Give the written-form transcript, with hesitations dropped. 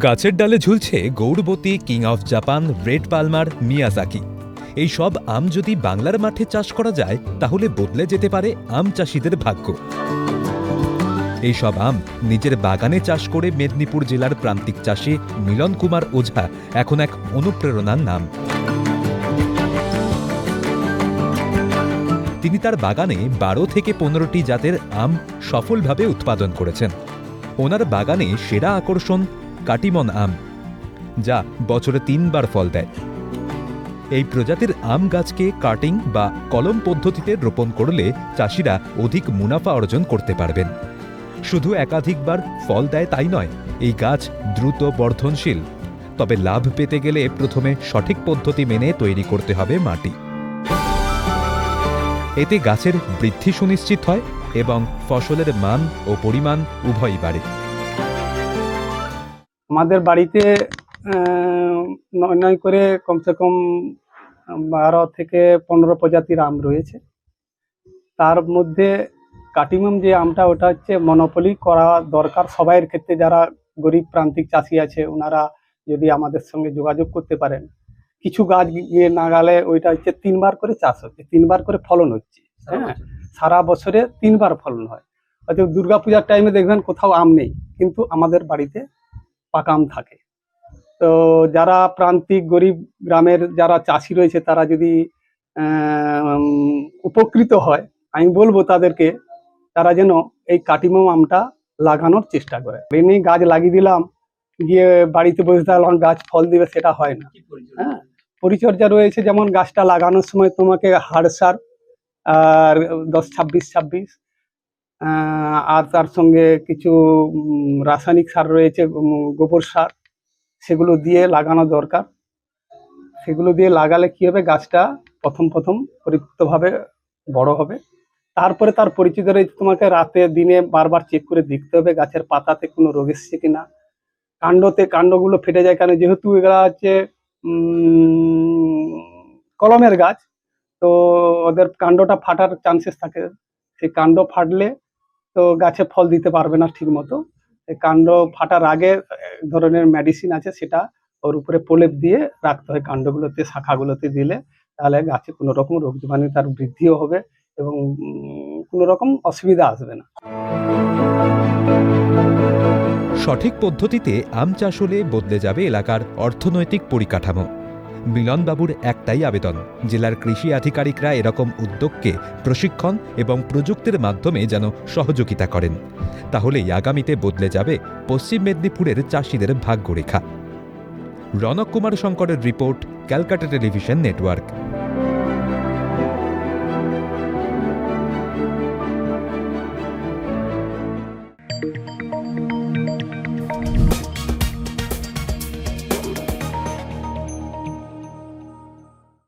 গাছের ডালে ঝুলছে গৌড়বতী, king of Japan, red Palmer, Miyazaki. এই সব আম যদি বাংলার মাঠে চাষ করা যায় তাহলে বদলে যেতে পারে আম চাষিদের ভাগ্য। এই সব আম নিজের বাগানে চাষ করে মেদিনীপুর জেলার প্রান্তিক চাষী মিলন কুমার ওঝা এখন এক অনুপ্রেরণার নাম। তিনি তার বাগানে 12 থেকে 15টি জাতের আম সফলভাবে উৎপাদন করেছেন। ওনার বাগানে সেরা আকর্ষণ কাটিমন আম, যা বছরে 3 বার ফল দেয়। এই প্রজাতির আম গাছকে কাটিং বা কলম পদ্ধতিতে রোপণ করলে চাষিরা অধিক মুনাফা অর্জন করতে পারবেন। শুধু একাধিকবার ফল দেয় তাই নয়, এই গাছ দ্রুত বর্ধনশীল। তবে লাভ পেতে গেলে প্রথমে সঠিক পদ্ধতি মেনে তৈরি করতে হবে মাটি। এতে গাছের বৃদ্ধি সুনিশ্চিত হয় এবং ফসলের মান ও পরিমাণ উভয়ই বাড়ে। আমাদের বাড়িতে নয় করে কমসে কম 12 থেকে 15 প্রজাতির আম রয়েছে। তার মধ্যে কাটিমন যে আমটা, ওটা হচ্ছে মনোপলি করা দরকার সবাইয়ের ক্ষেত্রে। যারা গরিব প্রান্তিক চাষি আছে ওনারা যদি আমাদের সঙ্গে যোগাযোগ করতে পারেন। কিছু গাছ গিয়ে না গেলে ওইটা হচ্ছে 3 বার করে চাষ হচ্ছে, 3 বার করে ফলন হচ্ছে। হ্যাঁ, সারা বছরে 3 বার ফলন হয়। হয়তো দুর্গাপূজার টাইমে দেখবেন কোথাও আম নেই, কিন্তু আমাদের বাড়িতে পাকা আম থাকে। তো যারা প্রান্তিক গরিব গ্রামের যারা চাষি রয়েছে তারা যদি উপকৃত হয়, আমি বলবো তাদেরকে তারা যেন এই কাটিমন আমটা লাগানোর চেষ্টা করে। এমনি গাছ লাগিয়ে দিলাম, গিয়ে বাড়িতে বসে থাকলাম, গাছ ফল দিবে, সেটা হয় না। হ্যাঁ, পরিচর্যা রয়েছে। যেমন গাছটা লাগানোর সময় তোমাকে হাড় সার আর 10-26-26 আর তার সঙ্গে কিছু রাসায়নিক সার রয়েছে, গোবর সার, সেগুলো দিয়ে লাগানো দরকার। সেগুলো দিয়ে লাগালে কি হবে, গাছটা প্রথম পরিপক্তভাবে বড় হবে। তারপরে তার পরিচর্যা রয়েছে, তোমাকে রাতে দিনে বারবার চেক করে দেখতে হবে গাছের পাতাতে কোনো রোগ এসছে কিনা। কাণ্ডগুলো ফেটে যায়, কারণ যেহেতু এগুলা হচ্ছে কলমের গাছ, তো ওদের কাণ্ডটা ফাটার চান্সেস থাকে। সেই কাণ্ড ফাটলে তো গাছে ফল দিতে পারবে না ঠিক মতো। এই কাণ্ড ফাটার আগে এক ধরনের মেডিসিন আছে, সেটা ওর উপরে প্রলেপ দিয়ে রাখতে হয় কাণ্ডগুলোতে, শাখাগুলোতে দিলে। তাহলে গাছে কোনো রকম রোগ জীবাণু তার বৃদ্ধিও হবে এবং কোনো রকম অসুবিধা আসবে না। সঠিক পদ্ধতিতে আম চাষ হলে বদলে যাবে এলাকার অর্থনৈতিক পরিকাঠামো। মিলনবাবুর একটাই আবেদন, জেলার কৃষি আধিকারিকরা এরকম উদ্যোগকে প্রশিক্ষণ এবং প্রযুক্তির মাধ্যমে যেন সহযোগিতা করেন। তাহলেই আগামীতে বদলে যাবে পশ্চিম মেদিনীপুরের চাষিদের ভাগ্যরেখা। রনক কুমার শঙ্করের রিপোর্ট, ক্যালকাটা টেলিভিশন নেটওয়ার্ক।